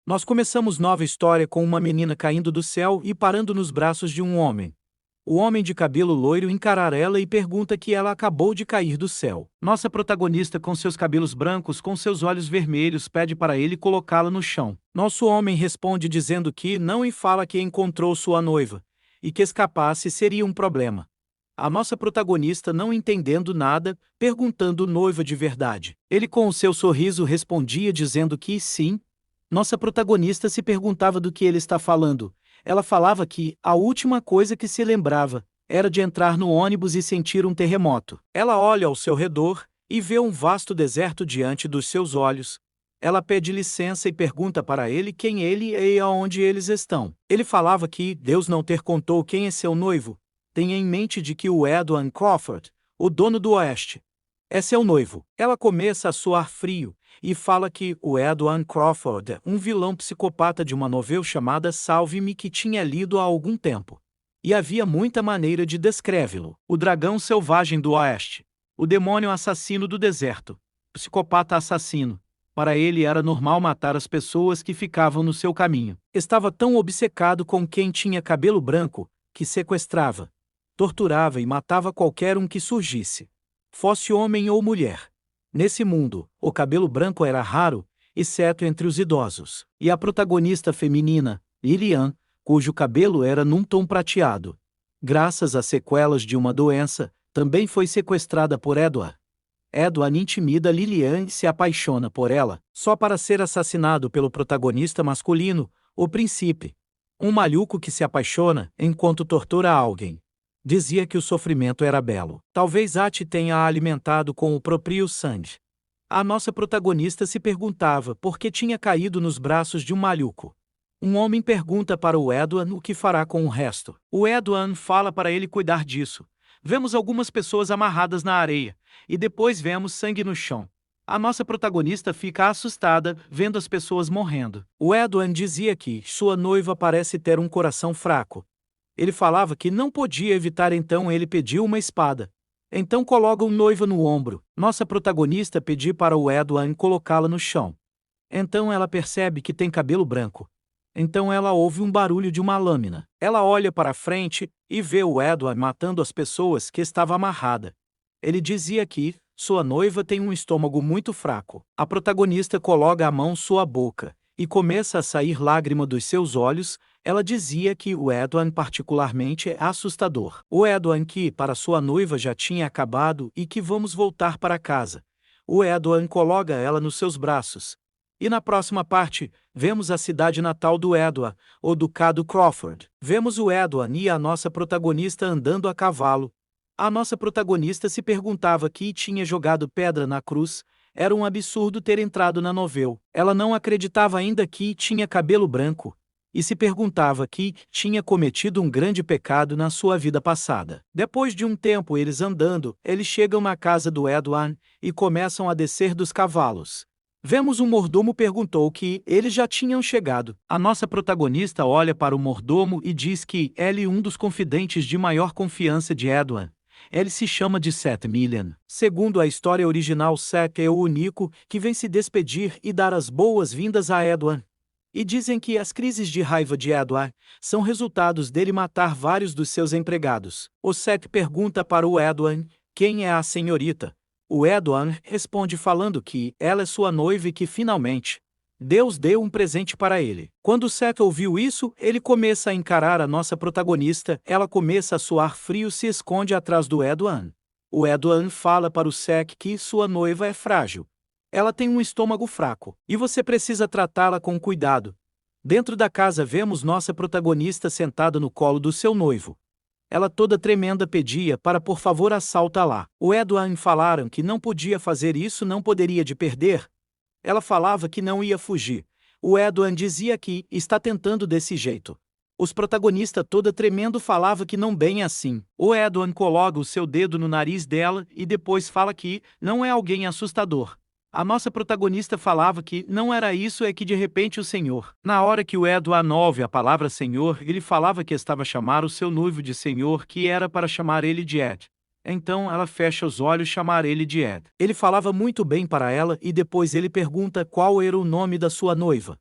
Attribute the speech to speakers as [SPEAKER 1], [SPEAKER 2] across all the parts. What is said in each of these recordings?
[SPEAKER 1] Nós começamos nova história com uma menina caindo do céu e parando nos braços de um homem. O homem de cabelo loiro encara ela e pergunta que ela acabou de cair do céu. Nossa protagonista, com seus cabelos brancos, com seus olhos vermelhos, pede para ele colocá-la no chão. Nosso homem responde dizendo que não e fala que encontrou sua noiva, e que escapasse seria um problema. A nossa protagonista, não entendendo nada, perguntando noiva de verdade. Ele, com o seu sorriso, respondia dizendo que sim. Nossa protagonista se perguntava do que ele está falando. Ela falava que a última coisa que se lembrava era de entrar no ônibus e sentir um terremoto. Ela olha ao seu redor e vê um vasto deserto diante dos seus olhos. Ela pede licença e pergunta para ele quem ele é e aonde eles estão. Ele falava que Deus não ter contou quem é seu noivo. Tenha em mente de que o Edward Crawford, o dono do Oeste, é seu noivo. Ela começa a suar frio e fala que o Edward Crawford é um vilão psicopata de uma novela chamada Salve-me que tinha lido há algum tempo. E havia muita maneira de descrevê-lo. O dragão selvagem do Oeste, o demônio assassino do deserto, psicopata assassino. Para ele era normal matar as pessoas que ficavam no seu caminho. Estava tão obcecado com quem tinha cabelo branco que sequestrava, torturava e matava qualquer um que surgisse, fosse homem ou mulher. Nesse mundo, o cabelo branco era raro, exceto entre os idosos. E a protagonista feminina, Lillian, cujo cabelo era num tom prateado, graças às sequelas de uma doença, também foi sequestrada por Edward. Edward intimida Lillian e se apaixona por ela, só para ser assassinado pelo protagonista masculino, o príncipe. Um maluco que se apaixona enquanto tortura alguém. Dizia que o sofrimento era belo. Talvez Ati tenha a alimentado com o próprio sangue. A nossa protagonista se perguntava por que tinha caído nos braços de um maluco. Um homem pergunta para o Edward o que fará com o resto. O Edward fala para ele cuidar disso. Vemos algumas pessoas amarradas na areia, e depois vemos sangue no chão. A nossa protagonista fica assustada vendo as pessoas morrendo. O Edward dizia que sua noiva parece ter um coração fraco. Ele falava que não podia evitar, então ele pediu uma espada. Então colocam noiva no ombro. Nossa protagonista pediu para o Edward colocá-la no chão. Então ela percebe que tem cabelo branco. Então ela ouve um barulho de uma lâmina. Ela olha para frente e vê o Edward matando as pessoas que estava amarrada. Ele dizia que sua noiva tem um estômago muito fraco. A protagonista coloca a mão em sua boca e começa a sair lágrima dos seus olhos. Ela dizia que o Edward particularmente é assustador. O Edward que para sua noiva já tinha acabado e que vamos voltar para casa. O Edward coloca ela nos seus braços. E na próxima parte, vemos a cidade natal do Edward, o Ducado Crawford. Vemos o Edward e a nossa protagonista andando a cavalo. A nossa protagonista se perguntava que tinha jogado pedra na cruz. Era um absurdo ter entrado na novela. Ela não acreditava ainda que tinha cabelo branco. E se perguntava que tinha cometido um grande pecado na sua vida passada. Depois de um tempo eles andando, eles chegam na casa do Edward e começam a descer dos cavalos. Vemos um mordomo perguntou que eles já tinham chegado. A nossa protagonista olha para o mordomo e diz que ele é um dos confidentes de maior confiança de Edward. Ele se chama de Seth Millian. Segundo a história original, Seth é o único que vem se despedir e dar as boas-vindas a Edward. E dizem que as crises de raiva de Edward são resultados dele matar vários dos seus empregados. O Seth pergunta para o Edward quem é a senhorita. O Edward responde falando que ela é sua noiva e que finalmente Deus deu um presente para ele. Quando Seth ouviu isso, ele começa a encarar a nossa protagonista. Ela começa a suar frio e se esconde atrás do Edward. O Edward fala para o Seth que sua noiva é frágil. Ela tem um estômago fraco, e você precisa tratá-la com cuidado. Dentro da casa vemos nossa protagonista sentada no colo do seu noivo. Ela toda tremenda pedia para por favor assalta lá. O Edward falaram que não podia fazer isso, não poderia de perder. Ela falava que não ia fugir. O Edward dizia que está tentando desse jeito. Os protagonistas toda tremendo falava que não bem assim. O Edward coloca o seu dedo no nariz dela e depois fala que não é alguém assustador. A nossa protagonista falava que não era isso, é que de repente o Senhor. Na hora que o Edward ouve a palavra Senhor, ele falava que estava a chamar o seu noivo de Senhor, que era para chamar ele de Ed. Então ela fecha os olhos e chamar ele de Ed. Ele falava muito bem para ela e depois ele pergunta qual era o nome da sua noiva.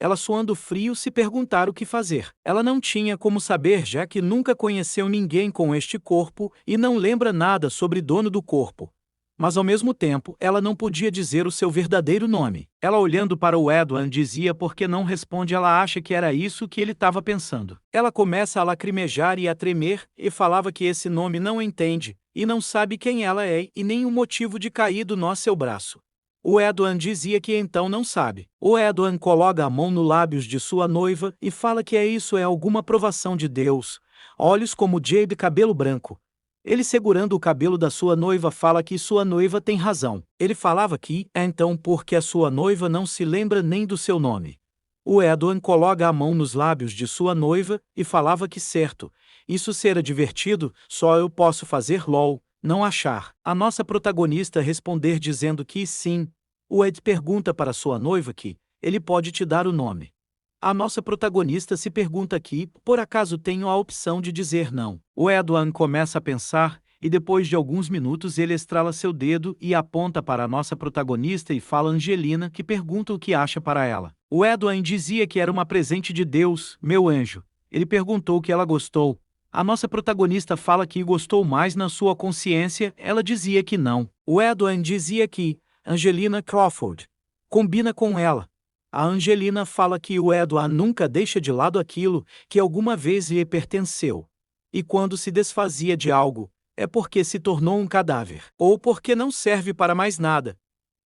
[SPEAKER 1] ela suando frio se perguntar o que fazer. Ela não tinha como saber, já que nunca conheceu ninguém com este corpo e não lembra nada sobre o dono do corpo. Mas ao mesmo tempo, ela não podia dizer o seu verdadeiro nome. Ela olhando para o Edward dizia porque não responde, ela acha que era isso que ele estava pensando. Ela começa a lacrimejar e a tremer, e falava que esse nome não entende, e não sabe quem ela é e nem o motivo de cair do seu braço. O Edward dizia que então não sabe. O Edward coloca a mão nos lábios de sua noiva e fala que isso é alguma provação de Deus. Olhos como Jade, cabelo branco. Ele segurando o cabelo da sua noiva fala que sua noiva tem razão. Ele falava que é então porque a sua noiva não se lembra nem do seu nome. O Edward coloca a mão nos lábios de sua noiva e falava que certo, isso será divertido, só eu posso fazer LOL, não achar. A nossa protagonista responder dizendo que sim. O Ed pergunta para sua noiva que ele pode te dar o nome. A nossa protagonista se pergunta aqui, por acaso tenho a opção de dizer não. O Edward começa a pensar, e depois de alguns minutos ele estrala seu dedo e aponta para a nossa protagonista e fala Angelina, que pergunta o que acha para ela. O Edward dizia que era uma presente de Deus, meu anjo. Ele perguntou que ela gostou. A nossa protagonista fala que gostou mais na sua consciência, ela dizia que não. O Edward dizia que Angelina Crawford combina com ela. A Angelina fala que o Edward nunca deixa de lado aquilo que alguma vez lhe pertenceu. E quando se desfazia de algo, é porque se tornou um cadáver, ou porque não serve para mais nada.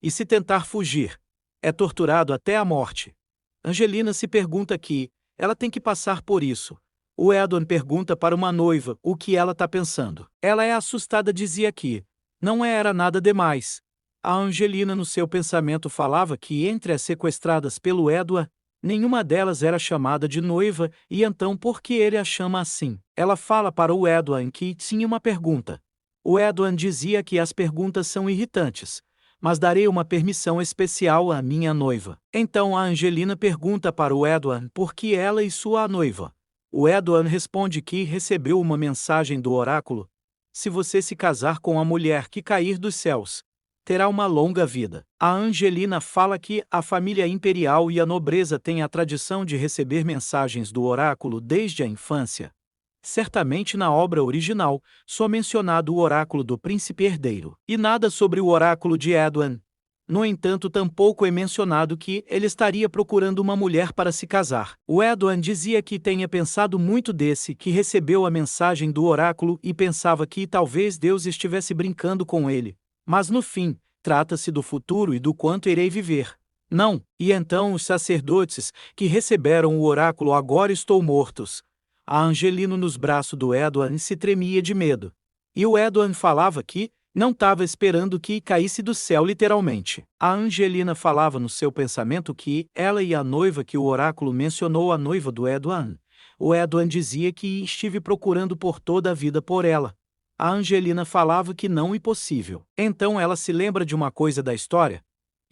[SPEAKER 1] E se tentar fugir, é torturado até a morte. Angelina se pergunta que ela tem que passar por isso. O Edward pergunta para uma noiva o que ela está pensando. Ela é assustada, dizia que não era nada demais. A Angelina no seu pensamento falava que entre as sequestradas pelo Edward, nenhuma delas era chamada de noiva, e então por que ele a chama assim? Ela fala para o Edward que tinha uma pergunta. O Edward dizia que as perguntas são irritantes, mas darei uma permissão especial à minha noiva. Então a Angelina pergunta para o Edward por que ela e sua noiva. O Edward responde que recebeu uma mensagem do oráculo. Se você se casar com a mulher que cair dos céus, terá uma longa vida. A Angelina fala que a família imperial e a nobreza têm a tradição de receber mensagens do oráculo desde a infância. Certamente na obra original, só mencionado o oráculo do príncipe herdeiro, e nada sobre o oráculo de Edward. No entanto, tampouco é mencionado que ele estaria procurando uma mulher para se casar. O Edward dizia que tinha pensado muito que recebeu a mensagem do oráculo e pensava que talvez Deus estivesse brincando com ele. Mas no fim, trata-se do futuro e do quanto irei viver. Não, e então os sacerdotes que receberam o oráculo agora estão mortos. A Angelina nos braços do Edward se tremia de medo. E o Edward falava que não estava esperando que caísse do céu literalmente. A Angelina falava no seu pensamento que ela e a noiva que o oráculo mencionou, a noiva do Edward. O Edward dizia que estive procurando por toda a vida por ela. A Angelina falava que não é possível. Então ela se lembra de uma coisa da história.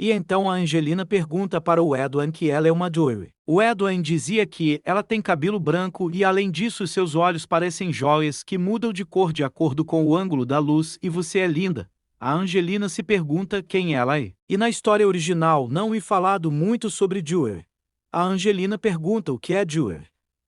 [SPEAKER 1] E então a Angelina pergunta para o Edward que ela é uma Druid. O Edward dizia que ela tem cabelo branco e além disso seus olhos parecem joias que mudam de cor de acordo com o ângulo da luz e você é linda. A Angelina se pergunta quem ela é. E na história original não é falado muito sobre Druid. A Angelina pergunta o que é Druid.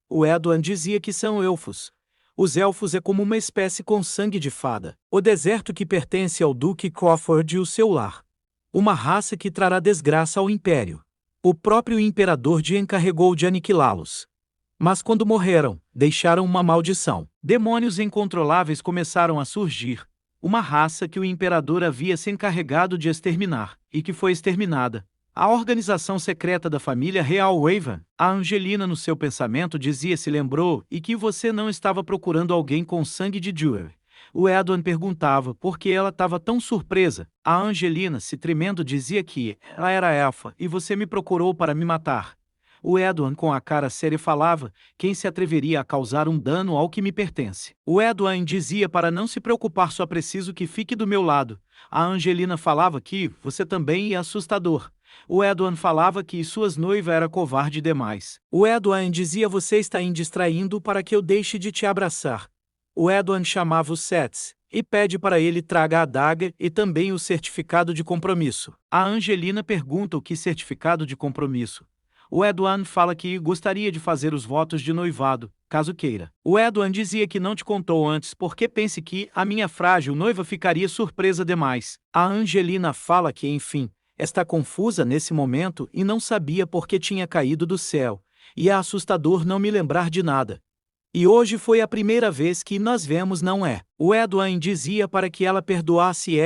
[SPEAKER 1] O Edward dizia que são elfos. Os elfos é como uma espécie com sangue de fada. O deserto que pertence ao Duque Crawford e o seu lar. Uma raça que trará desgraça ao Império. O próprio Imperador de encarregou de aniquilá-los. Mas quando morreram, deixaram uma maldição. Demônios incontroláveis começaram a surgir. Uma raça que o Imperador havia se encarregado de exterminar, e que foi exterminada. A organização secreta da família real Raven. A Angelina no seu pensamento dizia se lembrou e que você não estava procurando alguém com sangue de Druid. O Edward perguntava por que ela estava tão surpresa. A Angelina, se tremendo, dizia que ela era elfa e você me procurou para me matar. O Edward, com a cara séria, falava: quem se atreveria a causar um dano ao que me pertence? O Edward dizia para não se preocupar, só preciso que fique do meu lado. A Angelina falava que você também é assustador. O Edward falava que suas noivas era covarde demais. O Edward dizia: você está distraindo para que eu deixe de te abraçar. O Edward chamava o Sets e pede para ele traga a adaga e também o certificado de compromisso. A Angelina pergunta o que certificado de compromisso. O Edward fala que gostaria de fazer os votos de noivado, caso queira. O Edward dizia que não te contou antes porque pense que a minha frágil noiva ficaria surpresa demais. A Angelina fala que, enfim, está confusa nesse momento e não sabia por que tinha caído do céu, e é assustador não me lembrar de nada. E hoje foi a primeira vez que nós vemos, não é? O Edward dizia para que ela perdoasse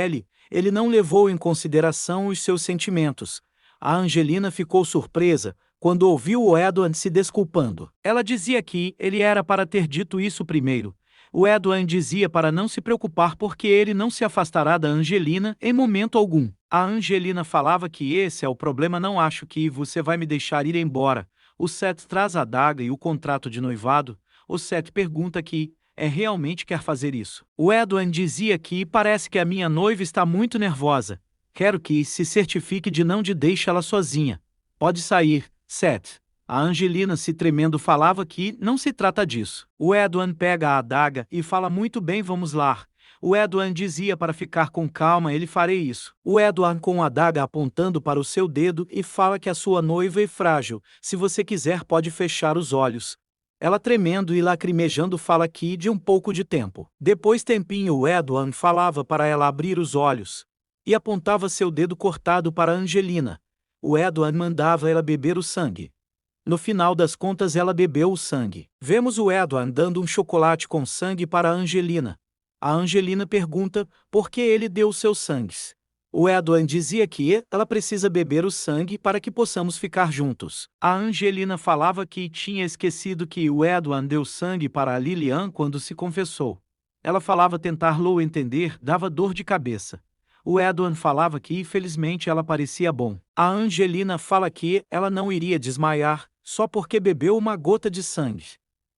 [SPEAKER 1] ele não levou em consideração os seus sentimentos. A Angelina ficou surpresa quando ouviu o Edward se desculpando. Ela dizia que ele era para ter dito isso primeiro. O Edward dizia para não se preocupar porque ele não se afastará da Angelina em momento algum. A Angelina falava que esse é o problema, não acho que você vai me deixar ir embora. O Seth traz a adaga e o contrato de noivado. O Seth pergunta que realmente quer fazer isso. O Edward dizia que parece que a minha noiva está muito nervosa. Quero que se certifique de não deixe ela sozinha. Pode sair, Seth. A Angelina se tremendo falava que não se trata disso. O Edward pega a adaga e fala muito bem, vamos lá. O Edward dizia para ficar com calma, ele farei isso. O Edward com a adaga apontando para o seu dedo e fala que a sua noiva é frágil. Se você quiser pode fechar os olhos. Ela tremendo e lacrimejando fala que de um pouco de tempo. Depois tempinho o Edward falava para ela abrir os olhos. E apontava seu dedo cortado para Angelina. O Edward mandava ela beber o sangue. No final das contas ela bebeu o sangue. Vemos o Edward dando um chocolate com sangue para Angelina. A Angelina pergunta por que ele deu seus sangues. O Edward dizia que ela precisa beber o sangue para que possamos ficar juntos. A Angelina falava que tinha esquecido que o Edward deu sangue para a Lilian quando se confessou. Ela falava tentar-lo entender, dava dor de cabeça. O Edward falava que infelizmente ela parecia bom. A Angelina fala que ela não iria desmaiar, só porque bebeu uma gota de sangue.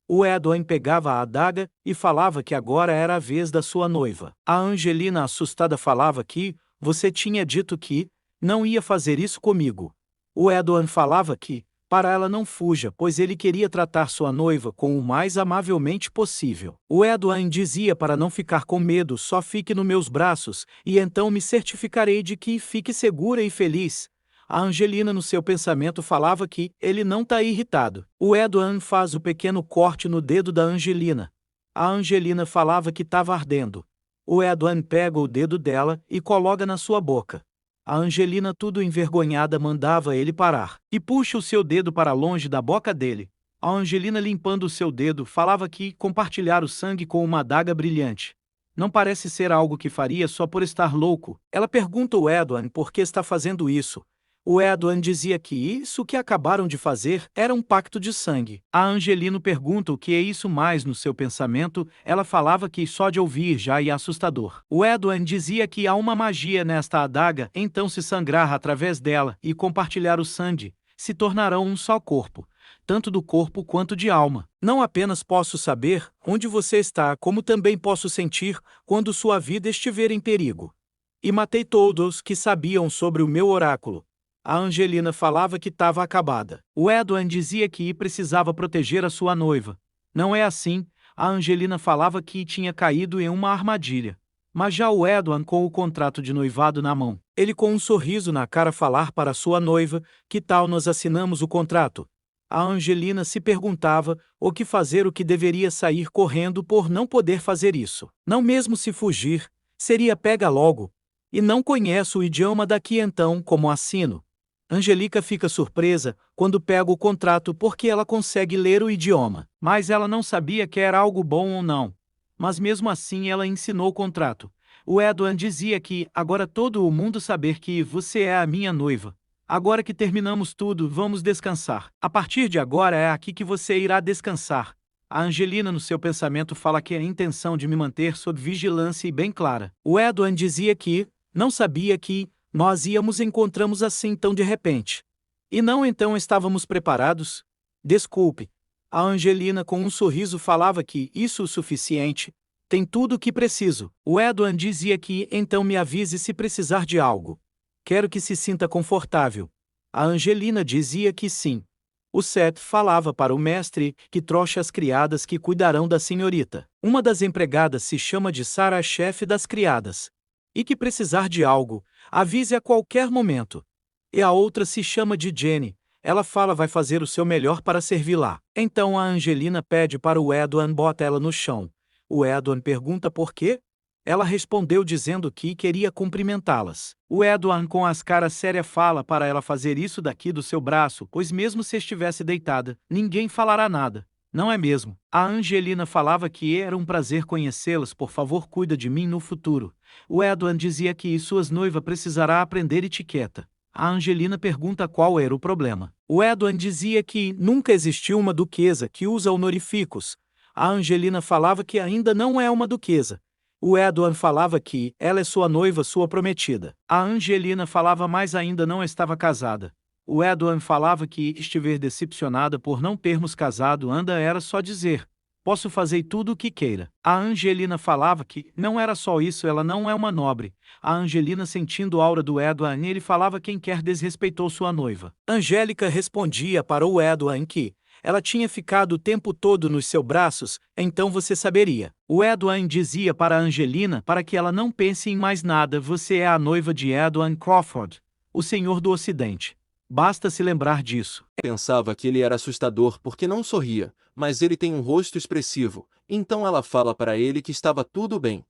[SPEAKER 1] O Edward pegava a adaga e falava que agora era a vez da sua noiva. A Angelina assustada falava que você tinha dito que não ia fazer isso comigo. O Edward falava que, para ela não fuja, pois ele queria tratar sua noiva com o mais amavelmente possível. O Edward dizia para não ficar com medo, só fique nos meus braços, e então me certificarei de que fique segura e feliz. A Angelina no seu pensamento falava que ele não está irritado. O Edward faz o pequeno corte no dedo da Angelina. A Angelina falava que estava ardendo. O Edward pega o dedo dela e coloca na sua boca. A Angelina, tudo envergonhada, mandava ele parar. E puxa o seu dedo para longe da boca dele. A Angelina, limpando o seu dedo, falava que compartilhar o sangue com uma adaga brilhante não parece ser algo que faria só por estar louco. Ela pergunta ao Edward por que está fazendo isso. O Edward dizia que isso que acabaram de fazer era um pacto de sangue. A Angelina pergunta o que é isso mais no seu pensamento, ela falava que só de ouvir já é assustador. O Edward dizia que há uma magia nesta adaga, então se sangrar através dela e compartilhar o sangue, se tornarão um só corpo, tanto do corpo quanto de alma. Não apenas posso saber onde você está, como também posso sentir quando sua vida estiver em perigo. E matei todos que sabiam sobre o meu oráculo. A Angelina falava que estava acabada. O Edward dizia que precisava proteger a sua noiva. Não é assim, a Angelina falava que tinha caído em uma armadilha. Mas já o Edward com o contrato de noivado na mão. Ele com um sorriso na cara falar para sua noiva, que tal nós assinamos o contrato? A Angelina se perguntava o que fazer, o que deveria sair correndo por não poder fazer isso. Não mesmo se fugir, seria pega logo. E não conheço o idioma daqui então, como assino. Angelica fica surpresa quando pega o contrato porque ela consegue ler o idioma. Mas ela não sabia que era algo bom ou não. Mas mesmo assim ela ensinou o contrato. O Edward dizia que agora todo o mundo saber que você é a minha noiva. Agora que terminamos tudo, vamos descansar. A partir de agora é aqui que você irá descansar. A Angelina no seu pensamento fala que a intenção de me manter sob vigilância e bem clara. O Edward dizia que não sabia que nós encontramos assim tão de repente. E não então estávamos preparados? Desculpe. A Angelina com um sorriso falava que isso é o suficiente. Tem tudo o que preciso. O Edward dizia que então me avise se precisar de algo. Quero que se sinta confortável. A Angelina dizia que sim. O Seth falava para o mestre que trouxe as criadas que cuidarão da senhorita. Uma das empregadas se chama de Sarah, chefe das criadas. E que precisar de algo, avise a qualquer momento. E a outra se chama de Jenny. Ela fala vai fazer o seu melhor para servi-la. Então a Angelina pede para o Edwin botar ela no chão. O Edwin pergunta por quê? Ela respondeu dizendo que queria cumprimentá-las. O Edwin com as caras sérias fala para ela fazer isso daqui do seu braço, pois mesmo se estivesse deitada, ninguém falará nada. Não é mesmo? A Angelina falava que era um prazer conhecê-las, por favor cuida de mim no futuro. O Edwin dizia que suas noivas precisará aprender etiqueta. A Angelina pergunta qual era o problema. O Edwin dizia que nunca existiu uma duquesa que usa honorificos. A Angelina falava que ainda não é uma duquesa. O Edwin falava que ela é sua noiva, sua prometida. A Angelina falava mais ainda não estava casada. O Edwin falava que estiver decepcionada por não termos casado anda era só dizer, posso fazer tudo o que queira. A Angelina falava que não era só isso, ela não é uma nobre. A Angelina sentindo a aura do Edwin, ele falava quem quer desrespeitou sua noiva. Angélica respondia para o Edwin que ela tinha ficado o tempo todo nos seus braços, então você saberia. O Edwin dizia para a Angelina para que ela não pense em mais nada, você é a noiva de Edwin Crawford, o senhor do Ocidente. Basta se lembrar disso.
[SPEAKER 2] Pensava que ele era assustador porque não sorria, mas ele tem um rosto expressivo, então ela fala para ele que estava tudo bem.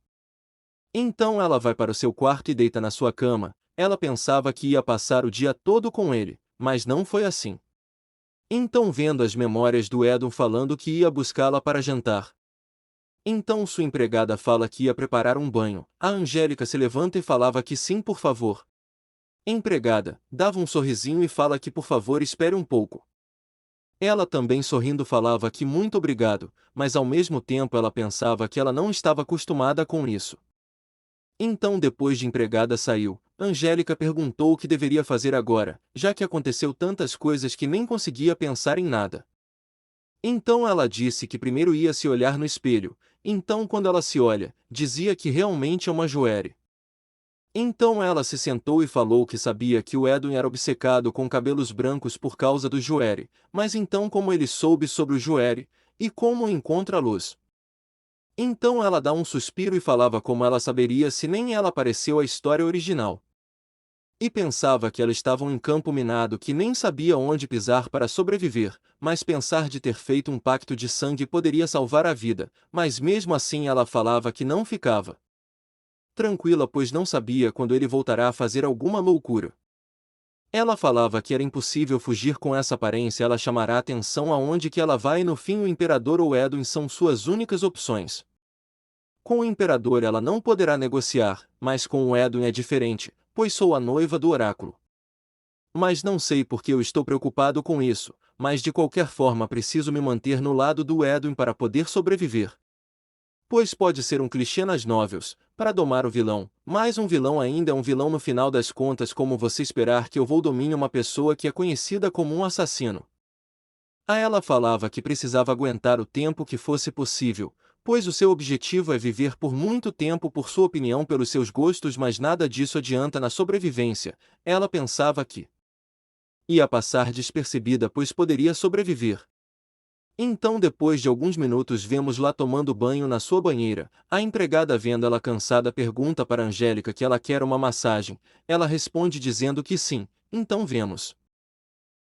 [SPEAKER 2] Então ela vai para o seu quarto e deita na sua cama. Ela pensava que ia passar o dia todo com ele, mas não foi assim. Então vendo as memórias do Edwin falando que ia buscá-la para jantar. Então sua empregada fala que ia preparar um banho. A Angélica se levanta e falava que sim, por favor. Empregada, dava um sorrisinho e fala que por favor espere um pouco. Ela também sorrindo falava que muito obrigado, mas ao mesmo tempo ela pensava que ela não estava acostumada com isso. Então depois de empregada saiu, Angélica perguntou o que deveria fazer agora, já que aconteceu tantas coisas que nem conseguia pensar em nada. Então ela disse que primeiro ia se olhar no espelho, então quando ela se olha, dizia que realmente é uma joelha. Então ela se sentou e falou que sabia que o Edwin era obcecado com cabelos brancos por causa do joelho, mas então como ele soube sobre o joelho, e como encontra a luz. Então ela dá um suspiro e falava como ela saberia se nem ela apareceu a história original. E pensava que ela estava em campo minado que nem sabia onde pisar para sobreviver, mas pensar de ter feito um pacto de sangue poderia salvar a vida, mas mesmo assim ela falava que não ficava tranquila pois não sabia quando ele voltará a fazer alguma loucura. Ela falava que era impossível fugir com essa aparência, ela chamará atenção aonde que ela vai e no fim o imperador ou Edwin são suas únicas opções. Com o imperador ela não poderá negociar, mas com o Edwin é diferente, pois sou a noiva do oráculo. Mas não sei por que eu estou preocupado com isso, mas de qualquer forma preciso me manter no lado do Edwin para poder sobreviver. Pois pode ser um clichê nas novels, para domar o vilão, mas um vilão ainda é um vilão no final das contas, como você esperar que eu vou dominar uma pessoa que é conhecida como um assassino. A ela falava que precisava aguentar o tempo que fosse possível, pois o seu objetivo é viver por muito tempo por sua opinião pelos seus gostos, mas nada disso adianta na sobrevivência. Ela pensava que ia passar despercebida pois poderia sobreviver. Então depois de alguns minutos vemos lá tomando banho na sua banheira, a empregada vendo ela cansada pergunta para Angélica que ela quer uma massagem, ela responde dizendo que sim, então vemos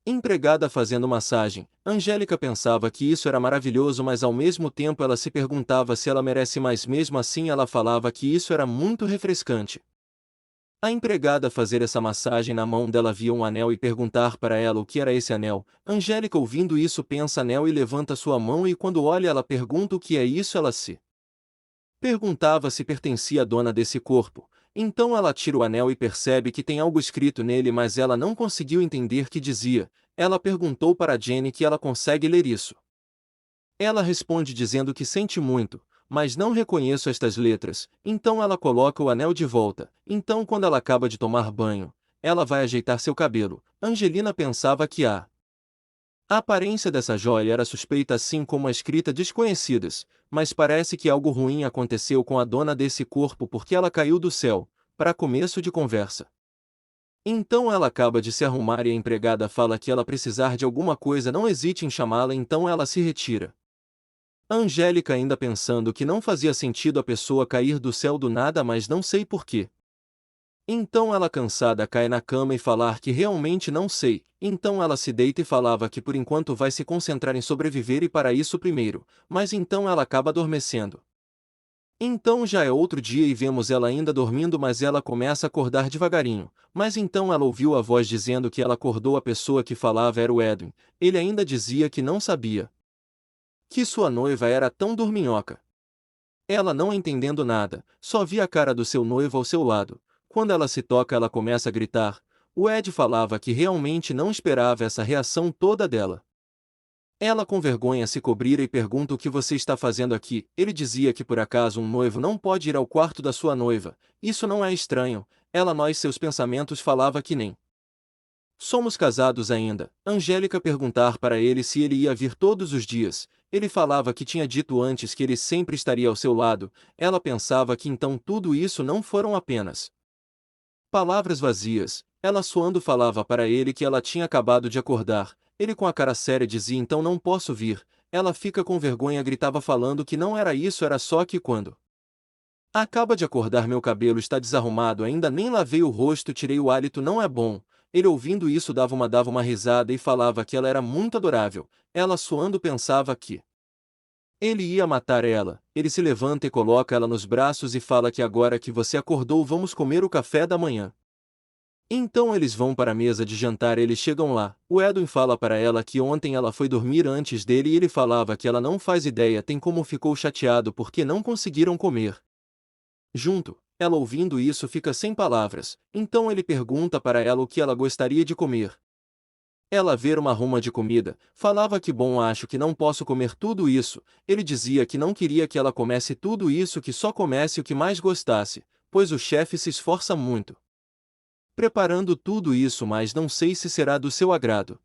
[SPEAKER 2] empregada fazendo massagem. Angélica pensava que isso era maravilhoso, mas ao mesmo tempo ela se perguntava se ela merece mais, mesmo assim ela falava que isso era muito refrescante. A empregada fazer essa massagem na mão dela via um anel e perguntar para ela o que era esse anel. Angélica ouvindo isso pensa anel e levanta sua mão e quando olha ela pergunta o que é isso, ela se perguntava se pertencia à dona desse corpo. Então ela tira o anel e percebe que tem algo escrito nele, mas ela não conseguiu entender que dizia. Ela perguntou para Jenny que ela consegue ler isso. Ela responde dizendo que sente muito, mas não reconheço estas letras. Então ela coloca o anel de volta. Então quando ela acaba de tomar banho, ela vai ajeitar seu cabelo. Angelina pensava que a aparência dessa joia era suspeita assim como a escrita desconhecidas, mas parece que algo ruim aconteceu com a dona desse corpo porque ela caiu do céu, para começo de conversa. Então ela acaba de se arrumar e a empregada fala que ela precisar de alguma coisa, não hesite em chamá-la, então ela se retira. A Angélica ainda pensando que não fazia sentido a pessoa cair do céu do nada, mas não sei porquê. Então ela cansada cai na cama e falar que realmente não sei. Então ela se deita e falava que por enquanto vai se concentrar em sobreviver e para isso primeiro, mas então ela acaba adormecendo. Então já é outro dia e vemos ela ainda dormindo, mas ela começa a acordar devagarinho. Mas então ela ouviu a voz dizendo que ela acordou, a pessoa que falava era o Edwin. Ele ainda dizia que não sabia que sua noiva era tão dorminhoca. Ela não entendendo nada, só via a cara do seu noivo ao seu lado. Quando ela se toca, ela começa a gritar. O Ed falava que realmente não esperava essa reação toda dela. Ela com vergonha se cobrira e pergunta: o que você está fazendo aqui? Ele dizia que por acaso um noivo não pode ir ao quarto da sua noiva. Isso não é estranho. Ela nós seus pensamentos falava que nem somos casados ainda. Angélica perguntar para ele se ele ia vir todos os dias. Ele falava que tinha dito antes que ele sempre estaria ao seu lado. Ela pensava que então tudo isso não foram apenas palavras vazias. Ela suando falava para ele que ela tinha acabado de acordar. Ele com a cara séria dizia: então não posso vir. Ela fica com vergonha, gritava falando que não era isso, era só que quando acaba de acordar, meu cabelo está desarrumado, ainda nem lavei o rosto, tirei o hálito, não é bom. Ele ouvindo isso dava uma risada e falava que ela era muito adorável. Ela suando pensava que ele ia matar ela. Ele se levanta e coloca ela nos braços e fala que agora que você acordou vamos comer o café da manhã. Então eles vão para a mesa de jantar, eles chegam lá. O Edwin fala para ela que ontem ela foi dormir antes dele e ele falava que ela não faz ideia, tem como ficou chateado porque não conseguiram comer junto. Ela ouvindo isso fica sem palavras. Então ele pergunta para ela o que ela gostaria de comer. Ela ver uma ruma de comida, falava que bom, acho que não posso comer tudo isso. Ele dizia que não queria que ela comesse tudo isso, que só comesse o que mais gostasse, pois o chefe se esforça muito preparando tudo isso, mas não sei se será do seu agrado.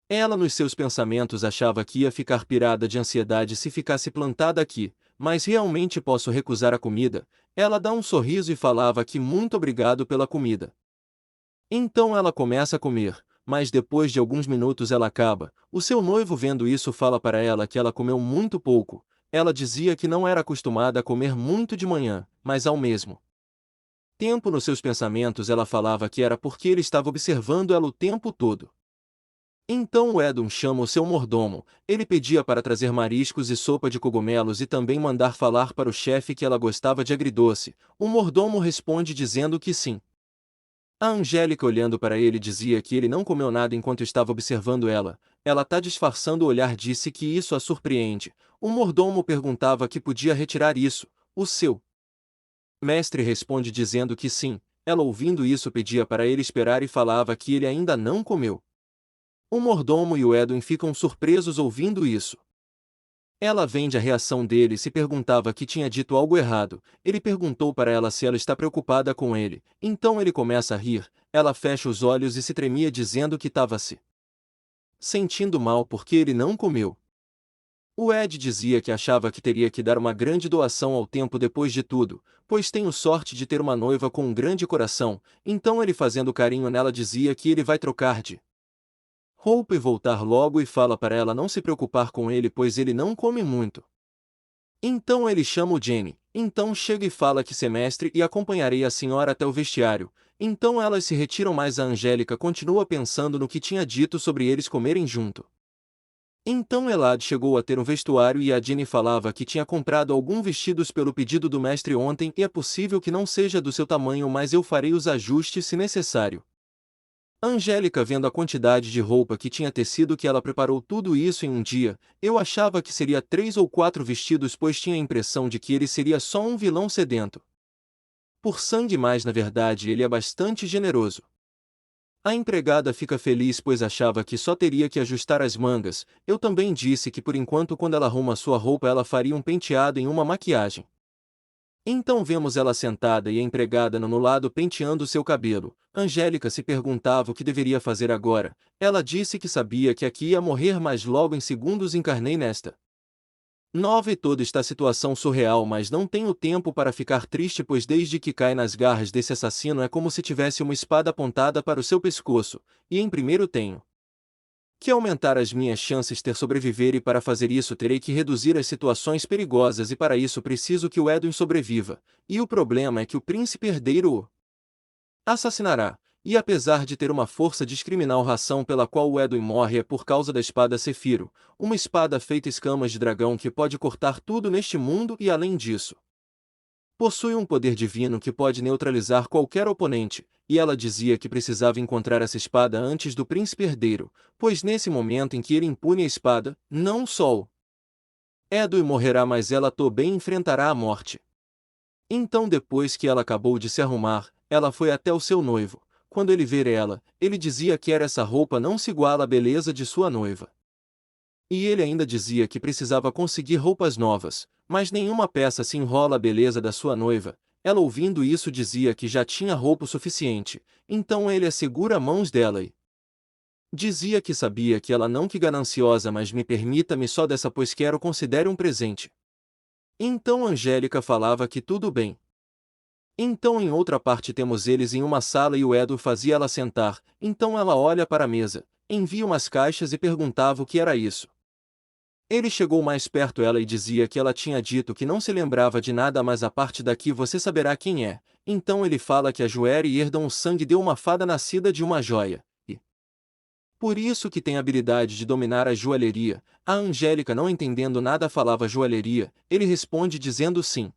[SPEAKER 2] Ela nos seus pensamentos achava que ia ficar pirada de ansiedade se ficasse plantada aqui, mas realmente posso recusar a comida. Ela dá um sorriso e falava que muito obrigado pela comida. Então ela começa a comer, mas depois de alguns minutos ela acaba. O seu noivo vendo isso fala para ela que ela comeu muito pouco. Ela dizia que não era acostumada a comer muito de manhã, mas ao mesmo tempo nos seus pensamentos ela falava que era porque ele estava observando ela o tempo todo. Então o Edwin chama o seu mordomo. Ele pedia para trazer mariscos e sopa de cogumelos e também mandar falar para o chefe que ela gostava de agridoce. O mordomo responde dizendo que sim. A Angélica olhando para ele dizia que ele não comeu nada enquanto estava observando ela. Ela tá disfarçando o olhar, disse que isso a surpreende. O mordomo perguntava que podia retirar isso. O seu mestre responde dizendo que sim. Ela ouvindo isso pedia para ele esperar e falava que ele ainda não comeu. O mordomo e o Edwin ficam surpresos ouvindo isso. Ela vende a reação dele e se perguntava que tinha dito algo errado. Ele perguntou para ela se ela está preocupada com ele. Então ele começa a rir. Ela fecha os olhos e se tremia dizendo que estava se sentindo mal porque ele não comeu. O Ed dizia que achava que teria que dar uma grande doação ao tempo depois de tudo, pois tenho sorte de ter uma noiva com um grande coração. Então ele fazendo carinho nela dizia que ele vai trocar de roupa e voltar logo e fala para ela não se preocupar com ele pois ele não come muito. Então ele chama o Jenny. Então chega e fala que semestre e acompanharei a senhora até o vestiário. Então elas se retiram, mas a Angélica continua pensando no que tinha dito sobre eles comerem junto. Então Elad chegou a ter um vestuário e a Jenny falava que tinha comprado alguns vestidos pelo pedido do mestre ontem e é possível que não seja do seu tamanho, mas eu farei os ajustes se necessário. Angélica vendo a quantidade de roupa que tinha tecido que ela preparou tudo isso em um dia, eu achava que seria 3 ou 4 vestidos pois tinha a impressão de que ele seria só um vilão sedento por sangue, mas na verdade ele é bastante generoso. A empregada fica feliz pois achava que só teria que ajustar as mangas. Eu também disse que por enquanto quando ela arruma sua roupa ela faria um penteado em uma maquiagem. Então vemos ela sentada e a empregada no lado penteando seu cabelo. Angélica se perguntava o que deveria fazer agora. Ela disse que sabia que aqui ia morrer, mas logo em segundos encarnei nesta nova e toda esta situação surreal, mas não tenho tempo para ficar triste pois desde que cai nas garras desse assassino é como se tivesse uma espada apontada para o seu pescoço, e em primeiro tenho que aumentar as minhas chances de sobreviver e para fazer isso terei que reduzir as situações perigosas e para isso preciso que o Edwin sobreviva, e o problema é que o príncipe herdeiro assassinará. E apesar de ter uma força descriminal, ração pela qual o Edwin morre é por causa da espada Cefiro, uma espada feita escamas de dragão que pode cortar tudo neste mundo e além disso, possui um poder divino que pode neutralizar qualquer oponente, e ela dizia que precisava encontrar essa espada antes do príncipe herdeiro, pois nesse momento em que ele impune a espada, não só o Edwin morrerá, mas ela também enfrentará a morte. Então, depois que ela acabou de se arrumar, ela foi até o seu noivo. Quando ele ver ela, ele dizia que essa roupa não se iguala à beleza de sua noiva. E ele ainda dizia que precisava conseguir roupas novas, mas nenhuma peça se enrola à beleza da sua noiva. Ela, ouvindo isso, dizia que já tinha roupa suficiente, então ele segura as mãos dela e dizia que sabia que ela não que gananciosa, mas me permita-me só dessa, pois quero considere um presente. Então Angélica falava que tudo bem. Então em outra parte temos eles em uma sala e o Edu fazia ela sentar, então ela olha para a mesa, envia umas caixas e perguntava o que era isso. Ele chegou mais perto ela e dizia que ela tinha dito que não se lembrava de nada, mas a parte daqui você saberá quem é. Então ele fala que a Joeri herdam o sangue de uma fada nascida de uma joia, e por isso que tem a habilidade de dominar a joalheria. A Angélica, não entendendo nada, falava joalheria, ele responde dizendo sim.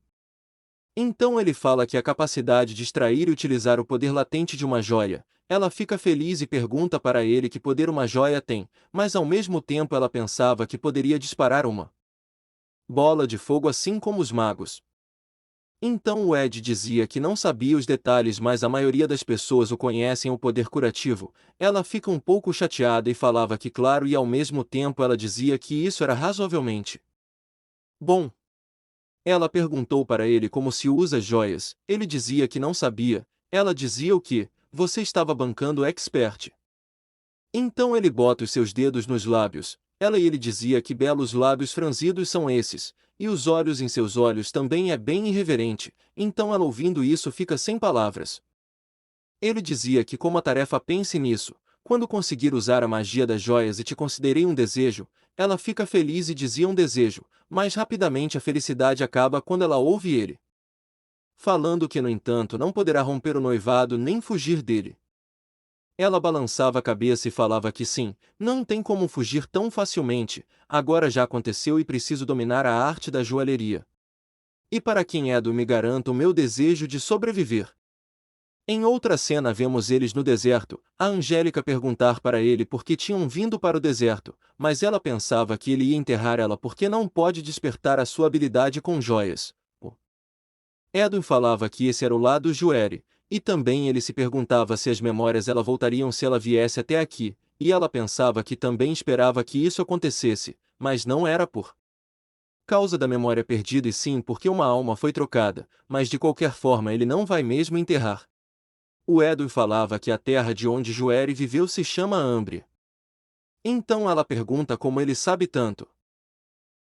[SPEAKER 2] Então ele fala que a capacidade de extrair e utilizar o poder latente de uma joia. Ela fica feliz e pergunta para ele que poder uma joia tem, mas ao mesmo tempo ela pensava que poderia disparar uma bola de fogo assim como os magos. Então o Ed dizia que não sabia os detalhes, mas a maioria das pessoas o conhecem o poder curativo. Ela fica um pouco chateada e falava que claro, e ao mesmo tempo ela dizia que isso era razoavelmente bom. Ela perguntou para ele como se usa joias, ele dizia que não sabia. Ela dizia o que? Você estava bancando o expert. Então ele bota os seus dedos nos lábios. Ela e ele dizia que belos lábios franzidos são esses, e os olhos em seus olhos também é bem irreverente. Então ela, ouvindo isso, fica sem palavras. Ele dizia que como a tarefa, pense nisso, quando conseguir usar a magia das joias e te considerei um desejo. Ela fica feliz e dizia um desejo, mas rapidamente a felicidade acaba quando ela ouve ele falando que, no entanto, não poderá romper o noivado nem fugir dele. Ela balançava a cabeça e falava que sim, não tem como fugir tão facilmente, agora já aconteceu e preciso dominar a arte da joalheria. E para quem é do me garanto o meu desejo de sobreviver. Em outra cena vemos eles no deserto, a Angélica perguntar para ele por que tinham vindo para o deserto, mas ela pensava que ele ia enterrar ela porque não pode despertar a sua habilidade com joias. O Edwin falava que esse era o lado Joeri, e também ele se perguntava se as memórias ela voltariam se ela viesse até aqui, e ela pensava que também esperava que isso acontecesse, mas não era por causa da memória perdida e sim porque uma alma foi trocada, mas de qualquer forma ele não vai mesmo enterrar. O Edwin falava que a terra de onde Joeri viveu se chama Ambria. Então ela pergunta como ele sabe tanto.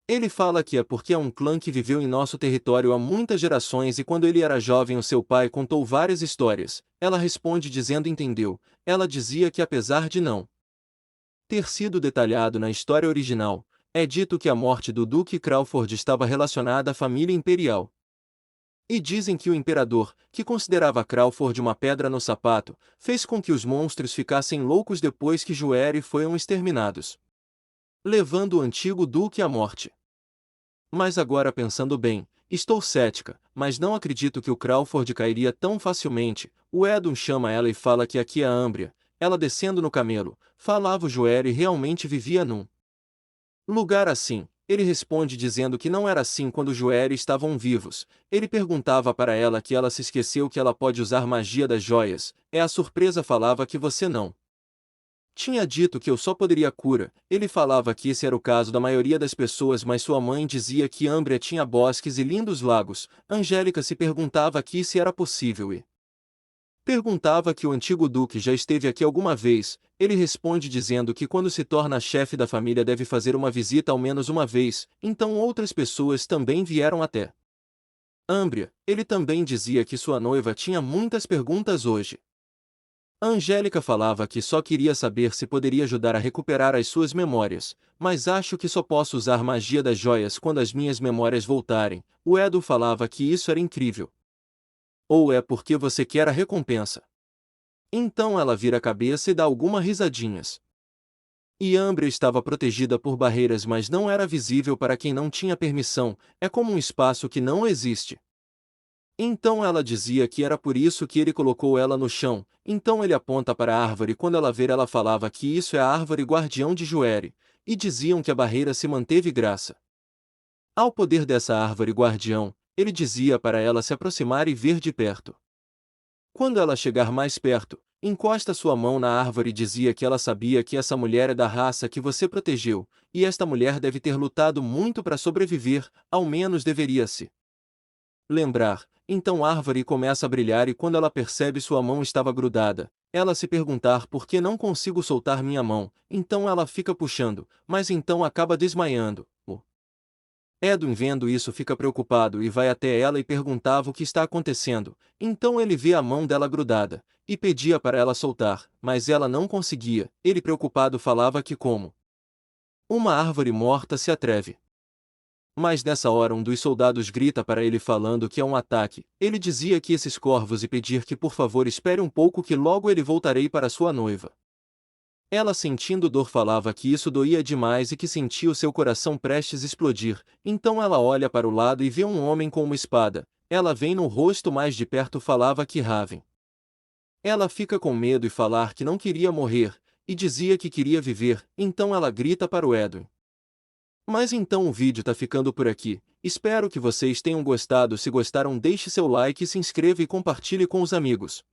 [SPEAKER 2] Ele fala que é porque é um clã que viveu em nosso território há muitas gerações e quando ele era jovem o seu pai contou várias histórias. Ela responde dizendo entendeu. Ela dizia que apesar de não ter sido detalhado na história original, é dito que a morte do Duque Crawford estava relacionada à família imperial. E dizem que o imperador, que considerava Crawford uma pedra no sapato, fez com que os monstros ficassem loucos depois que Joeri foram exterminados, levando o antigo duque à morte. Mas agora pensando bem, estou cética, mas não acredito que o Crawford cairia tão facilmente. O Edwin chama ela e fala que aqui é a Ambria. Ela descendo no camelo, falava o Joeri realmente vivia num lugar assim. Ele responde dizendo que não era assim quando Joeri estavam vivos. Ele perguntava para ela que ela se esqueceu que ela pode usar magia das joias. A surpresa falava que você não tinha dito que eu só poderia cura. Ele falava que esse era o caso da maioria das pessoas, mas sua mãe dizia que Ambria tinha bosques e lindos lagos. Angélica se perguntava aqui se era possível e perguntava que o antigo duque já esteve aqui alguma vez. Ele responde dizendo que quando se torna chefe da família deve fazer uma visita ao menos uma vez, então outras pessoas também vieram até Ambria. Ele também dizia que sua noiva tinha muitas perguntas hoje. A Angélica falava que só queria saber se poderia ajudar a recuperar as suas memórias, mas acho que só posso usar magia das joias quando as minhas memórias voltarem. O Edu falava que isso era incrível. Ou é porque você quer a recompensa? Então ela vira a cabeça e dá algumas risadinhas. Iambria estava protegida por barreiras, mas não era visível para quem não tinha permissão, é como um espaço que não existe. Então ela dizia que era por isso que ele colocou ela no chão, então ele aponta para a árvore e quando ela ver ela falava que isso é a árvore guardião de Joere, e diziam que a barreira se manteve graça ao poder dessa árvore guardião, ele dizia para ela se aproximar e ver de perto. Quando ela chegar mais perto, encosta sua mão na árvore e dizia que ela sabia que essa mulher é da raça que você protegeu, e esta mulher deve ter lutado muito para sobreviver, ao menos deveria-se lembrar. Então a árvore começa a brilhar e quando ela percebe sua mão estava grudada, ela se perguntar por que não consigo soltar minha mão, então ela fica puxando, mas então acaba desmaiando. O Edwin vendo isso fica preocupado e vai até ela e perguntava o que está acontecendo, então ele vê a mão dela grudada, e pedia para ela soltar, mas ela não conseguia, ele preocupado falava que como uma árvore morta se atreve. Mas nessa hora um dos soldados grita para ele falando que é um ataque. Ele dizia que esses corvos e pedir que por favor espere um pouco que logo ele voltarei para sua noiva. Ela sentindo dor falava que isso doía demais e que sentia o seu coração prestes a explodir, então ela olha para o lado e vê um homem com uma espada. Ela vem no rosto mais de perto falava que Raven. Ela fica com medo e falar que não queria morrer, e dizia que queria viver, então ela grita para o Edwin. Mas então o vídeo tá ficando por aqui, espero que vocês tenham gostado, se gostaram deixe seu like, se inscreva e compartilhe com os amigos.